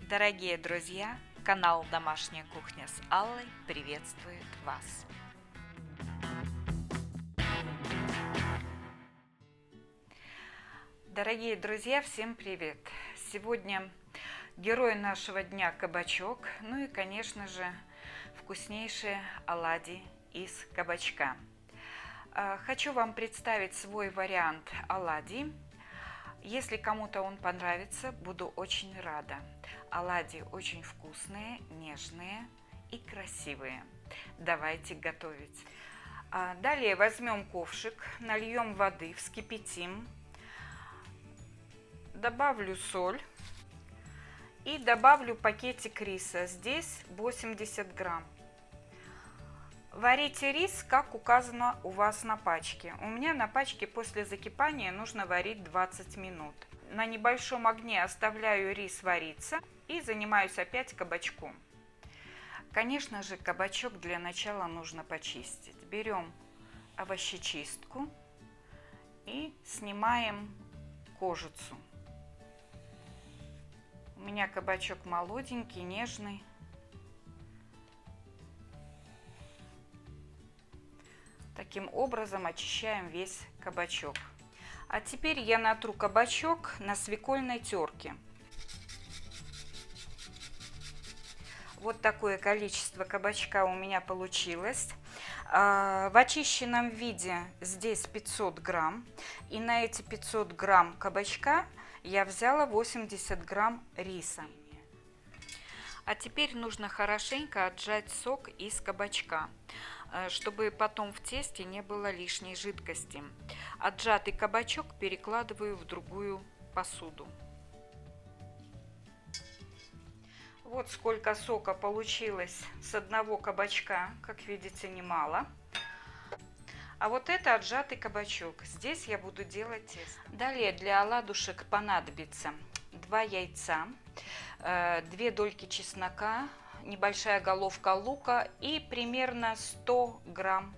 Дорогие друзья, канал «Домашняя кухня» с Аллой приветствует вас. Дорогие друзья, всем привет! Сегодня герой нашего дня – кабачок, ну и, конечно же, вкуснейшие оладьи из кабачка. Хочу вам представить свой вариант оладий. Если кому-то он понравится, буду очень рада. Оладьи очень вкусные, нежные и красивые. Давайте готовить. Далее возьмем ковшик, нальем воды, вскипятим. Добавлю соль и добавлю пакетик риса. Здесь 80 грамм. Варите рис, как указано у вас на пачке. У меня на пачке после закипания нужно варить 20 минут. На небольшом огне оставляю рис вариться и занимаюсь опять кабачком. Конечно же, кабачок для начала нужно почистить. Берем овощечистку и снимаем кожицу. У меня кабачок молоденький, нежный. Таким образом очищаем весь кабачок. А теперь я натру кабачок на свекольной терке. Вот такое количество кабачка у меня получилось. В очищенном виде здесь 500 грамм. И на эти 500 грамм кабачка я взяла 80 грамм риса. А теперь нужно хорошенько отжать сок из кабачка, чтобы потом в тесте не было лишней жидкости. Отжатый кабачок перекладываю в другую посуду. Вот сколько сока получилось с одного кабачка, как видите, немало. А вот это отжатый кабачок. Здесь я буду делать тесто. Далее для оладушек понадобится 2 яйца, 2 дольки чеснока, небольшая головка лука и примерно 100 грамм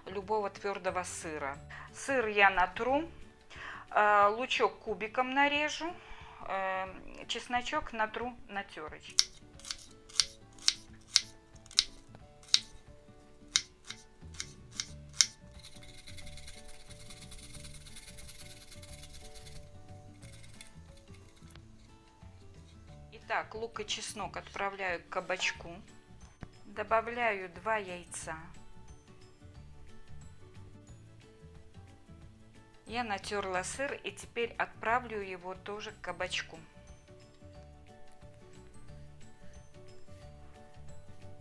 любого твердого сыра. Сыр я натру, лучок кубиком нарежу, чесночок натру на терочке. Итак, лук и чеснок отправляю к кабачку. Добавляю 2 яйца. Я натерла сыр и теперь отправлю его тоже к кабачку.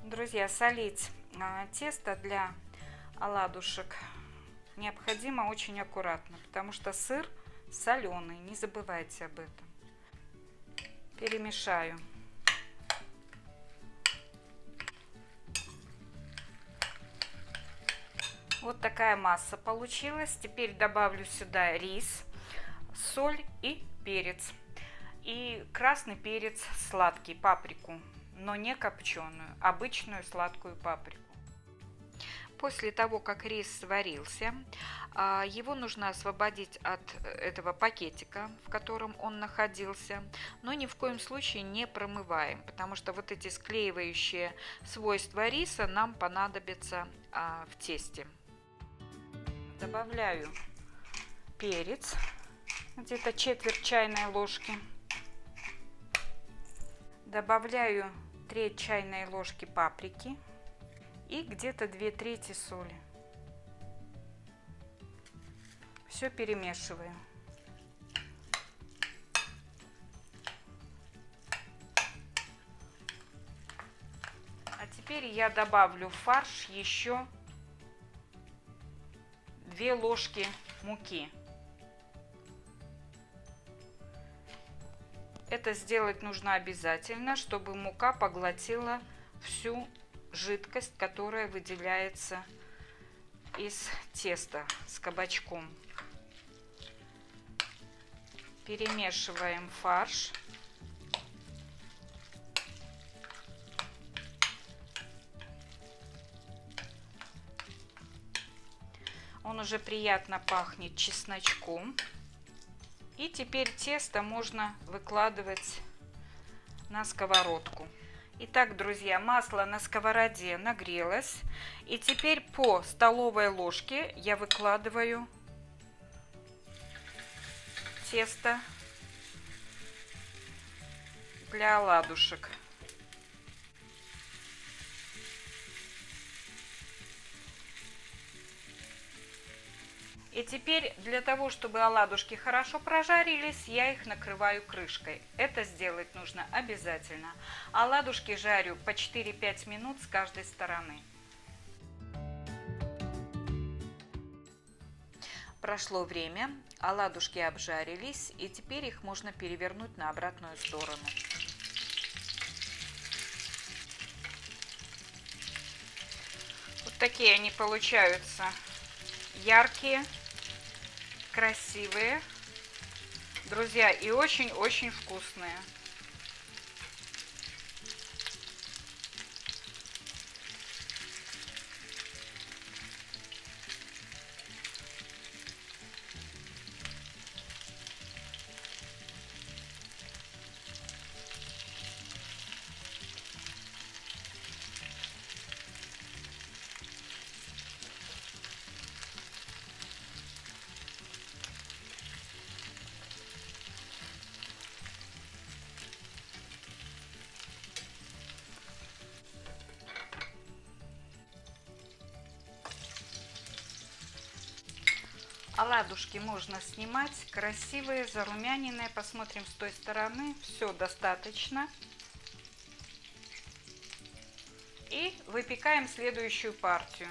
Друзья, солить тесто для оладушек необходимо очень аккуратно, потому что сыр соленый, не забывайте об этом. Перемешаю. Вот такая масса получилась. Теперь добавлю сюда рис, соль и перец. И красный перец сладкий, паприку, но не копченую, обычную сладкую паприку. После того, как рис сварился, его нужно освободить от этого пакетика, в котором он находился, но ни в коем случае не промываем, потому что вот эти склеивающие свойства риса нам понадобятся в тесте. Добавляю перец, где-то четверть чайной ложки. Добавляю треть чайной ложки паприки и где-то 2/3 соли. Все перемешиваю. А теперь я добавлю в фарш еще 2 ложки муки. Это сделать нужно обязательно, чтобы мука поглотила всю жидкость, которая выделяется из теста с кабачком. Перемешиваем фарш. Он уже приятно пахнет чесночком. И теперь тесто можно выкладывать на сковородку. Итак, друзья, масло на сковороде нагрелось. И теперь по столовой ложке я выкладываю тесто для оладушек. И теперь для того, чтобы оладушки хорошо прожарились, я их накрываю крышкой. Это сделать нужно обязательно. Оладушки жарю по 4-5 минут с каждой стороны. Прошло время, оладушки обжарились, и теперь их можно перевернуть на обратную сторону. Вот такие они получаются яркие, красивые, друзья, и очень-очень вкусные. Оладушки можно снимать, красивые, зарумяненные. Посмотрим с той стороны. Все достаточно. И выпекаем следующую партию.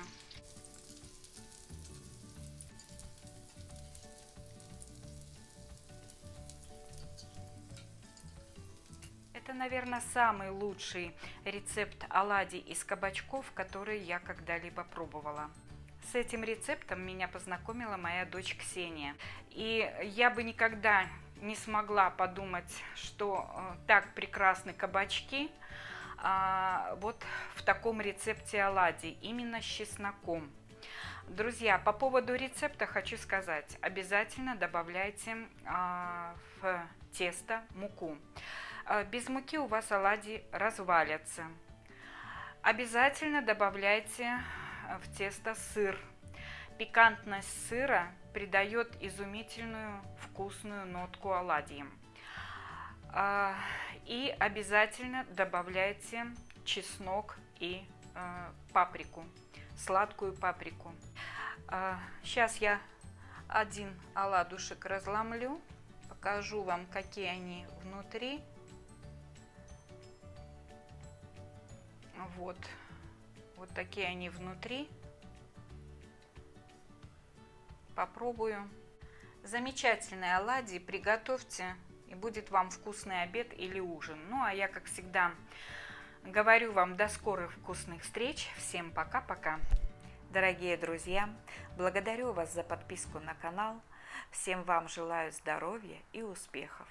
Это, наверное, самый лучший рецепт оладий из кабачков, который я когда-либо пробовала. С этим рецептом меня познакомила моя дочь Ксения. И я бы никогда не смогла подумать, что так прекрасны кабачки вот в таком рецепте оладий, именно с чесноком. Друзья, по поводу рецепта хочу сказать, обязательно добавляйте в тесто муку. Без муки у вас оладьи развалятся. Обязательно добавляйте в тесто сыр. Пикантность сыра придает изумительную вкусную нотку оладьям. И обязательно добавляйте чеснок и паприку, сладкую паприку. Сейчас я один оладушек разломлю, покажу вам, какие они внутри. Вот такие они внутри. Попробую. Замечательные оладьи приготовьте, и будет вам вкусный обед или ужин. Ну, а я, как всегда, говорю вам до скорых вкусных встреч. Всем пока-пока. Дорогие друзья, благодарю вас за подписку на канал. Всем вам желаю здоровья и успехов.